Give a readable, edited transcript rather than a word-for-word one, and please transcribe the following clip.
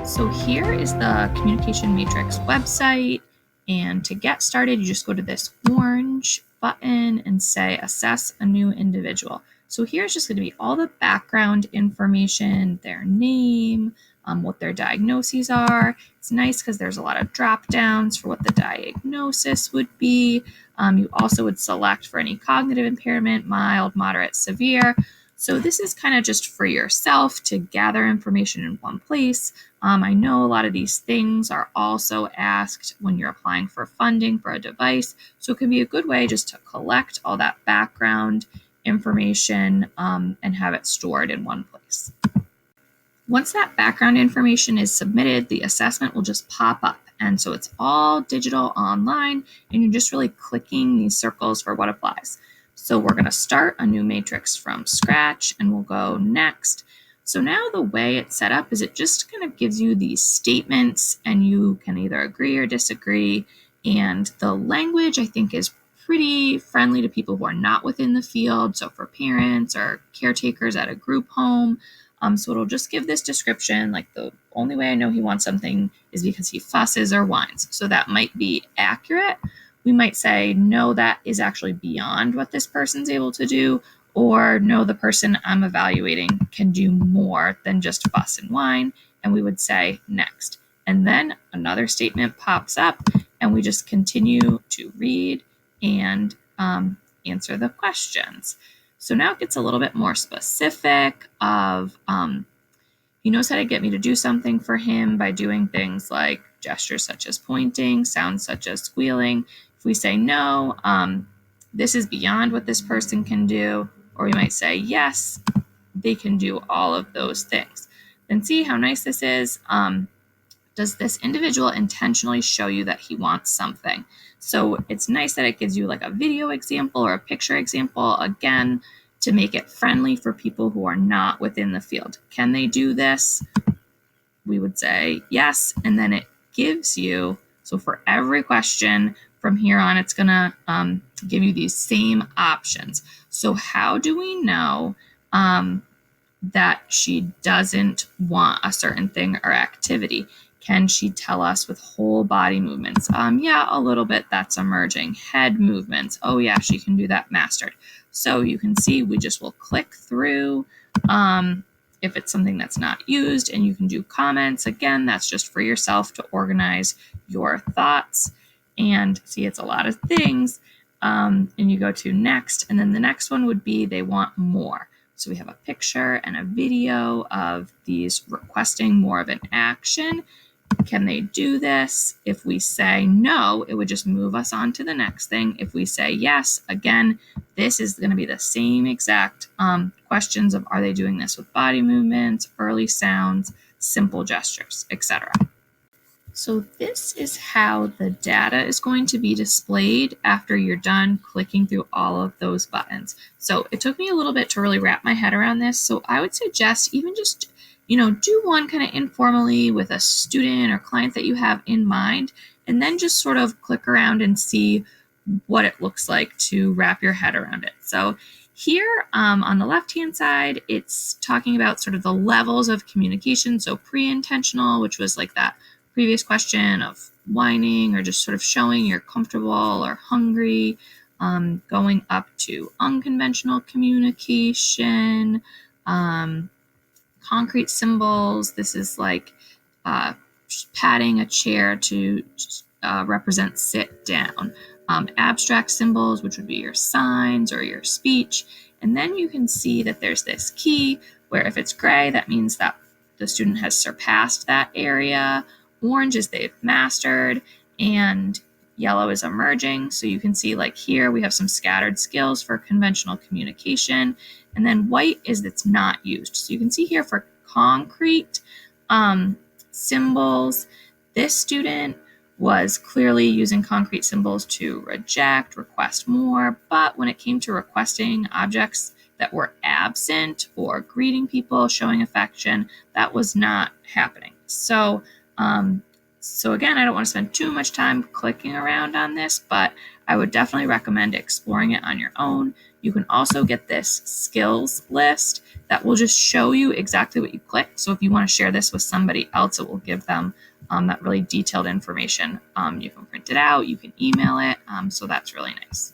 So here is the Communication Matrix website, and to get started, you just go to this orange button and say assess a new individual. So here's just going to be all the background information, their name, what their diagnoses are. It's nice because there's a lot of drop downs for what the diagnosis would be. You also would select for any cognitive impairment, mild, moderate, severe. So this is kind of just for yourself to gather information in one place. I know a lot of these things are also asked when you're applying for funding for a device, so it can be a good way just to collect all that background information and have it stored in one place. Once that background information is submitted, the assessment will just pop up. And so it's all digital online, and you're just really clicking these circles for what applies. So we're going to start a new matrix from scratch, and we'll go next. So now the way it's set up is it just kind of gives you these statements, and you can either agree or disagree. And the language, I think, is pretty friendly to people who are not within the field. So for parents or caretakers at a group home. So it'll just give this description, like the only way I know he wants something is because he fusses or whines. So that might be accurate. We might say, no, that is actually beyond what this person's able to do, or no, the person I'm evaluating can do more than just fuss and whine. And we would say next. And then another statement pops up, and we just continue to read and answer the questions. So now it gets a little bit more specific of he knows how to get me to do something for him by doing things like gestures such as pointing, sounds such as squealing. If we say no, this is beyond what this person can do, or we might say yes, they can do all of those things. Then see how nice this is. Does this individual intentionally show you that he wants something? So it's nice that it gives you like a video example or a picture example, again, to make it friendly for people who are not within the field. Can they do this? We would say yes, and then it gives you, so for every question from here on, it's gonna give you these same options. So how do we know that she doesn't want a certain thing or activity? Can she tell us with whole body movements? Yeah, a little bit, that's emerging. Head movements, oh yeah, she can do that mastered. So you can see we just will click through if it's something that's not used, and you can do comments. Again, that's just for yourself to organize your thoughts. And see, it's a lot of things. And you go to next, and then the next one would be they want more. So we have a picture and a video of these requesting more of an action. Can they do this? If we say no, it would just move us on to the next thing. If we say yes, again, this is going to be the same exact questions of are they doing this with body movements, early sounds, simple gestures, etc. So this is how the data is going to be displayed after you're done clicking through all of those buttons. So it took me a little bit to really wrap my head around this. So I would suggest even just do one kind of informally with a student or client that you have in mind, and then just sort of click around and see what it looks like to wrap your head around it. So here on the left-hand side, it's talking about sort of the levels of communication. So pre-intentional, which was like that previous question of whining or just sort of showing you're comfortable or hungry, going up to unconventional communication, concrete symbols. This is like patting a chair to represent sit down. Abstract symbols, which would be your signs or your speech. And then you can see that there's this key where if it's gray, that means that the student has surpassed that area. Orange is they've mastered, and yellow is emerging. So you can see like here we have some scattered skills for conventional communication, and then white is that's not used. So you can see here for concrete symbols, this student was clearly using concrete symbols to reject, request more, but when it came to requesting objects that were absent or greeting people, showing affection, that was not happening. So again, I don't want to spend too much time clicking around on this, but I would definitely recommend exploring it on your own. You can also get this skills list that will just show you exactly what you clicked. So if you want to share this with somebody else, it will give them that really detailed information. You can print it out, you can email it, so that's really nice.